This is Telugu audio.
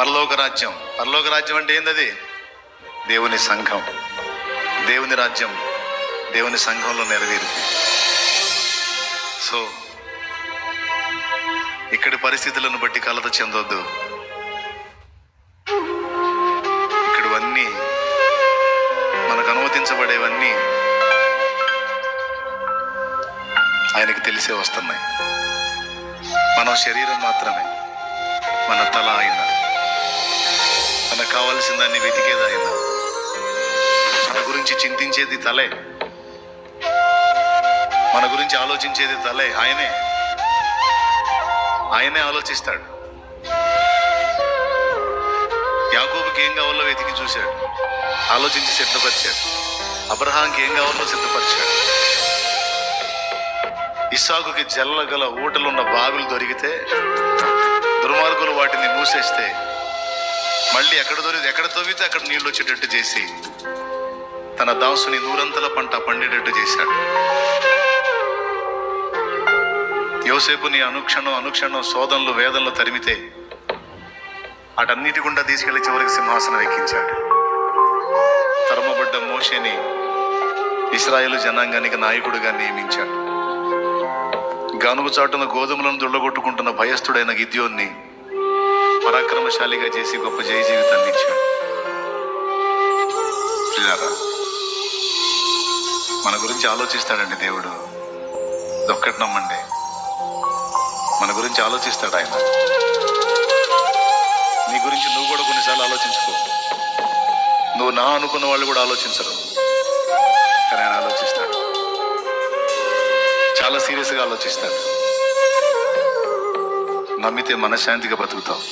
పరలోక రాజ్యం అంటే ఏందది? దేవుని సంఘం. దేవుని రాజ్యం దేవుని సంఘంలో నెరవేరుతుంది. సో ఇక్కడి పరిస్థితులను బట్టి కలత చెందొద్దు. ఇక్కడవన్నీ మనకు అనుమతించబడేవన్నీ ఆయనకి తెలిసే వస్తున్నాయి. మనం శరీరం మాత్రమే, మన తల ఆయన, మనకు కావాల్సిన దాన్ని వెతికేది ఆయన, మన గురించి చింతించేది తలే, మన గురించి ఆలోచించేది తలే. ఆయనే ఆలోచిస్తాడు. యాకోబుకి ఏం కావాలో వెతికి చూశాడు, ఆలోచించి సిద్ధపరిచాడు. అబ్రహాంకి ఏం కావాలో సిద్ధపరిచాడు. ఇస్సాకుకి జల్లగల ఊటలున్న బావిలు దొరికితే దుర్మార్గులు వాటిని మూసేస్తే మళ్ళీ ఎక్కడ తవ్వితే అక్కడ నీళ్ళు వచ్చేటట్టు చేసి తన దాసుని నూరంతల పంట పండేటట్టు చేశాడు. యోసేపుని అనుక్షణం శోధనలు వేదనలు తరిమితే అటన్నిటి గుండా తీసుకెళ్లి చివరికి సింహాసనం ఎక్కించాడు. తరమబడ్డ మోషేని ఇశ్రాయేలు జనాంగానికి నాయకుడిగా నియమించాడు. గానుగు చాటున గోధుమలను దుళ్ళగొట్టుకుంటున్న భయస్థుడైన గిద్యోన్ని పరాక్రమశాలిగా చేసి గొప్ప జయ జీవితాన్ని ఇచ్చాడు. మన గురించి ఆలోచిస్తాడండి దేవుడు. దొక్కటి నమ్మండి, మన గురించి ఆలోచిస్తాడు ఆయన. నీ గురించి నువ్వు కూడా కొన్నిసార్లు ఆలోచించుకో. నువ్వు నా అనుకున్న వాళ్ళు కూడా ఆలోచించరు, కానీ ఆయన ఆలోచిస్తాడు. చాలా సీరియస్గా ఆలోచిస్తాడు. నమ్మితే మనశ్శాంతిగా బ్రతుకుతావు.